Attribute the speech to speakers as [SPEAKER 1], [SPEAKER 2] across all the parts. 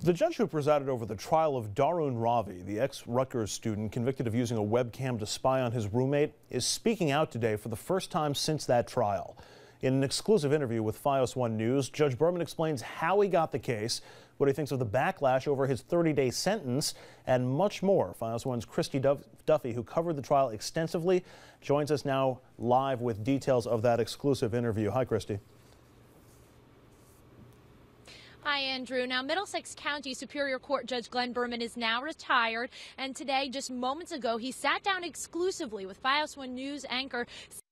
[SPEAKER 1] The judge who presided over the trial of Darun Ravi, the ex-Rutgers student convicted of using a webcam to spy on his roommate, is speaking out today for the first time since that trial. In an exclusive interview with FiOS 1 News, Judge Berman explains how he got the case, what he thinks of the backlash over his 30-day sentence, and much more. FiOS 1's Christy Duffy, who covered the trial extensively, joins us now live with details of that exclusive interview. Hi, Christy.
[SPEAKER 2] Hi, Andrew. Now, Middlesex County Superior Court Judge Glenn Berman is now retired, and today, just moments ago, he sat down exclusively with FiOS 1 News anchor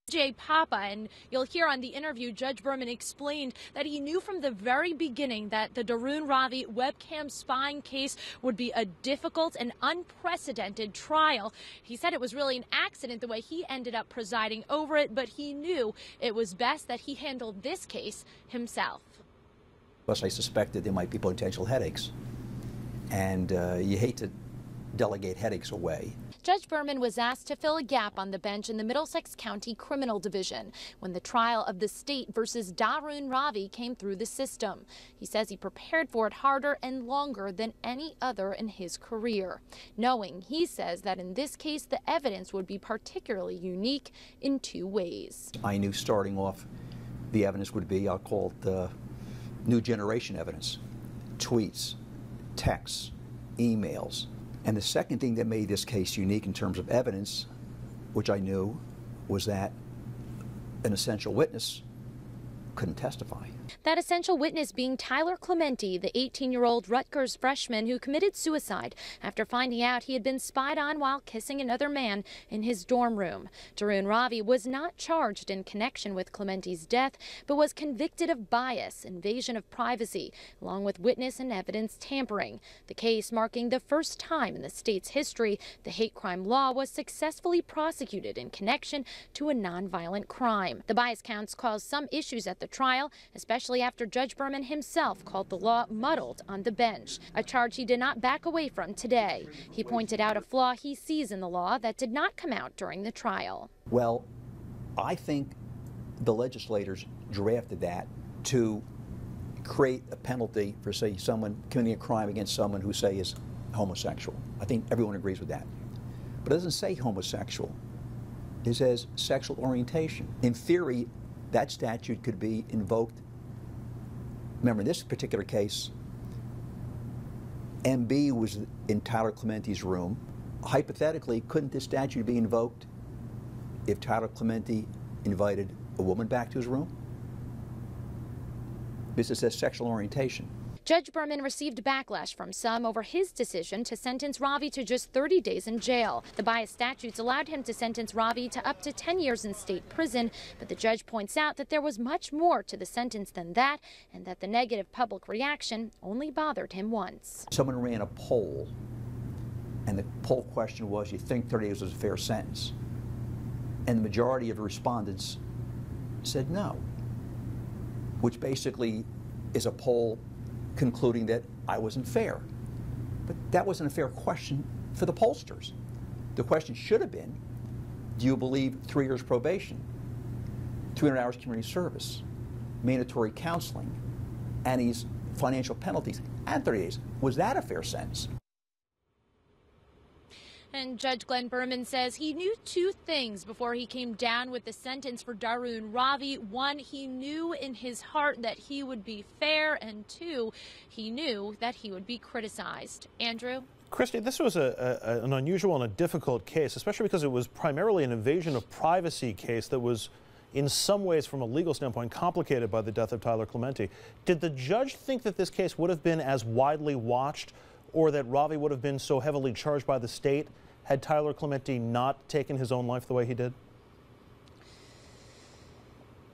[SPEAKER 2] CJ Papa, and you'll hear on the interview Judge Berman explained that he knew from the very beginning that the Darun Ravi webcam spying case would be a difficult and unprecedented trial. He said it was really an accident the way he ended up presiding over it, but he knew it was best that he handled this case himself.
[SPEAKER 3] Plus, I suspected there might be potential headaches, and you hate to delegate headaches away.
[SPEAKER 2] Judge Berman was asked to fill a gap on the bench in the Middlesex County Criminal Division when the trial of the state versus Darun Ravi came through the system. He says he prepared for it harder and longer than any other in his career, knowing, he says, that in this case the evidence would be particularly unique in two ways.
[SPEAKER 3] I knew starting off the evidence would be, I'll call it new generation evidence, tweets, texts, emails. And the second thing that made this case unique in terms of evidence, which I knew, was that an essential witness couldn't testify.
[SPEAKER 2] That essential witness being Tyler Clementi, the 18-year-old Rutgers freshman who committed suicide after finding out he had been spied on while kissing another man in his dorm room. Darun Ravi was not charged in connection with Clementi's death, but was convicted of bias, invasion of privacy, along with witness and evidence tampering. The case marking the first time in the state's history the hate crime law was successfully prosecuted in connection to a nonviolent crime. The bias counts caused some issues at the trial, especially after Judge Berman himself called the law muddled on the bench, a charge he did not back away from today. He pointed out a flaw he sees in the law that did not come out during the trial.
[SPEAKER 3] Well, I think the legislators drafted that to create a penalty for, say, someone committing a crime against someone who, say, is homosexual. I think everyone agrees with that. But it doesn't say homosexual. It says sexual orientation. In theory, that statute could be invoked. Remember, in this particular case, MB was in Tyler Clementi's room. Hypothetically, couldn't this statute be invoked if Tyler Clementi invited a woman back to his room? Because it says sexual orientation.
[SPEAKER 2] Judge Berman received backlash from some over his decision to sentence Ravi to just 30 days in jail. The bias statutes allowed him to sentence Ravi to up to 10 years in state prison, but the judge points out that there was much more to the sentence than that, and that the negative public reaction only bothered him once.
[SPEAKER 3] Someone ran a poll, and the poll question was, you think 30 days was a fair sentence? And the majority of the respondents said no, which basically is a poll concluding that I wasn't fair. But that wasn't a fair question for the pollsters. The question should have been, do you believe 3 years probation, 300 hours community service, mandatory counseling, and these financial penalties, and 30 days? Was that a fair sentence?
[SPEAKER 2] And Judge Glenn Berman says he knew two things before he came down with the sentence for Darun Ravi. One, he knew in his heart that he would be fair, and two, he knew that he would be criticized. Andrew?
[SPEAKER 1] Christy, this was an unusual and a difficult case, especially because it was primarily an invasion of privacy case that was in some ways, from a legal standpoint, complicated by the death of Tyler Clementi. Did the judge think that this case would have been as widely watched, or that Ravi would have been so heavily charged by the state had Tyler Clementi not taken his own life the way he did?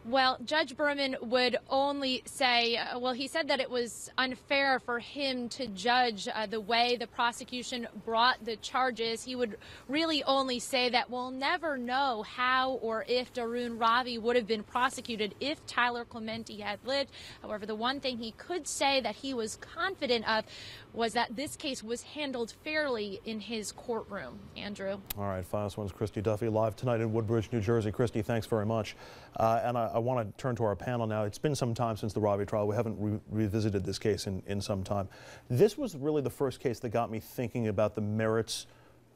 [SPEAKER 2] Well, Judge Berman would only say, well, he said that it was unfair for him to judge the way the prosecution brought the charges. He would really only say that we'll never know how or if Darun Ravi would have been prosecuted if Tyler Clementi had lived. However, the one thing he could say that he was confident of was that this case was handled fairly in his courtroom. Andrew.
[SPEAKER 1] All right, FiOS 1's Christy Duffy live tonight in Woodbridge, New Jersey. Christy, thanks very much. And I want to turn to our panel now. It's been some time since the Ravi trial. We haven't revisited this case in some time. This was really the first case that got me thinking about the merits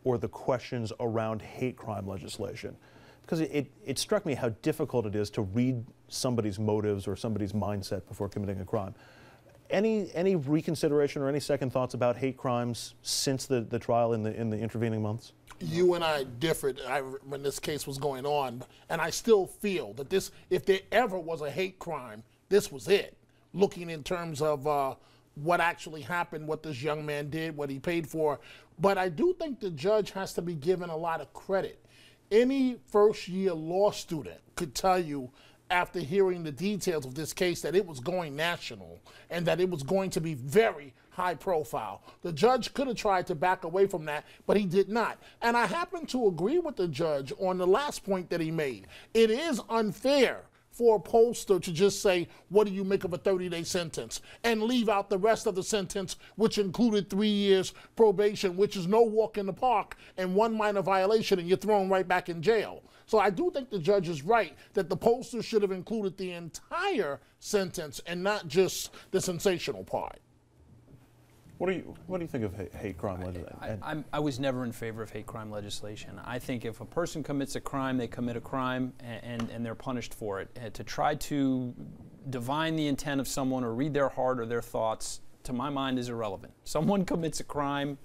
[SPEAKER 1] or the questions around hate crime legislation. Because it struck me how difficult it is to read somebody's motives or somebody's mindset before committing a crime. Any reconsideration or any second thoughts about hate crimes since the trial in the intervening months?
[SPEAKER 4] You and I differed when this case was going on, and I still feel that this, if there ever was a hate crime, this was it. Looking in terms of what actually happened, what this young man did, what he paid for. But I do think the judge has to be given a lot of credit. Any first-year law student could tell you, after hearing the details of this case, that it was going national and that it was going to be very high profile. The judge could have tried to back away from that, but he did not. And I happen to agree with the judge on the last point that he made. It is unfair for a pollster to just say, what do you make of a 30-day sentence, and leave out the rest of the sentence, which included 3 years probation, which is no walk in the park, and one minor violation, and you're thrown right back in jail. So I do think the judge is right that the pollster should have included the entire sentence and not just the sensational part.
[SPEAKER 1] What do you think of hate crime legislation?
[SPEAKER 5] I was never in favor of hate crime legislation. I think if a person commits a crime, they commit a crime, and they're punished for it. To try to divine the intent of someone or read their heart or their thoughts, to my mind, is irrelevant. Someone commits a crime,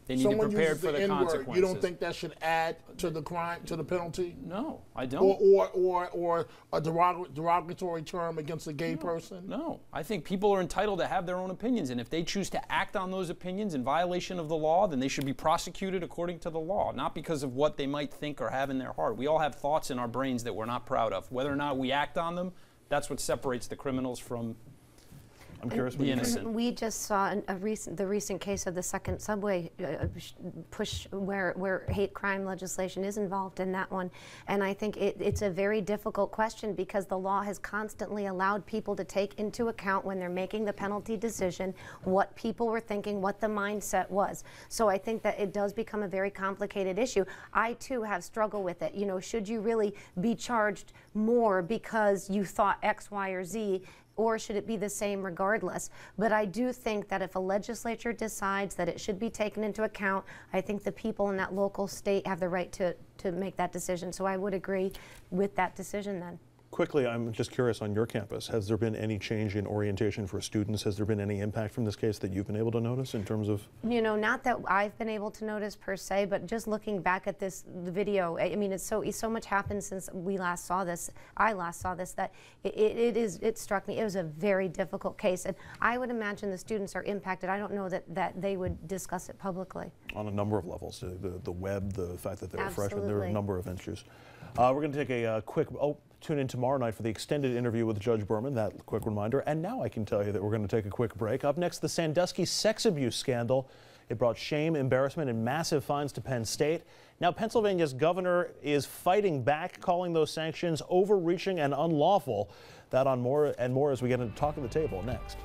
[SPEAKER 5] they need to be prepared for the consequences.
[SPEAKER 4] You don't think that should add to the crime, to the penalty?
[SPEAKER 5] No, I don't.
[SPEAKER 4] Or a derogatory term against a gay person?
[SPEAKER 5] No, I think people are entitled to have their own opinions, and if they choose to act on those opinions in violation of the law, then they should be prosecuted according to the law, not because of what they might think or have in their heart. We all have thoughts in our brains that we're not proud of. Whether or not we act on them, that's what separates the criminals from
[SPEAKER 1] I'm curious what
[SPEAKER 5] the
[SPEAKER 1] you think.
[SPEAKER 5] innocent.
[SPEAKER 6] We just saw the recent case of the second subway push where hate crime legislation is involved in that one. And I think it's a very difficult question because the law has constantly allowed people to take into account when they're making the penalty decision what people were thinking, what the mindset was. So I think that it does become a very complicated issue. I too have struggled with it. You know, should you really be charged more because you thought X, Y, or Z? Or should it be the same regardless? But I do think that if a legislature decides that it should be taken into account, I think the people in that local state have the right to make that decision. So I would agree with that decision then.
[SPEAKER 1] Quickly, I'm just curious, on your campus, has there been any change in orientation for students? Has there been any impact from this case that you've been able to notice in terms of? You
[SPEAKER 6] know, not that I've been able to notice per se, but just looking back at the video, I mean, it's so much happened since we last saw this. I last saw this, that it struck me. It was a very difficult case, and I would imagine the students are impacted. I don't know that they would discuss it publicly. On a number of levels, the web, the fact that they were freshmen, there are a number of issues. We're going to take a quick. Tune in tomorrow night for the extended interview with Judge Berman, that quick reminder. And now I can tell you that we're going to take a quick break. Up next, the Sandusky sex abuse scandal. It brought shame, embarrassment, and massive fines to Penn State. Now, Pennsylvania's governor is fighting back, calling those sanctions overreaching and unlawful. That on more and more as we get into Talk at the Table next.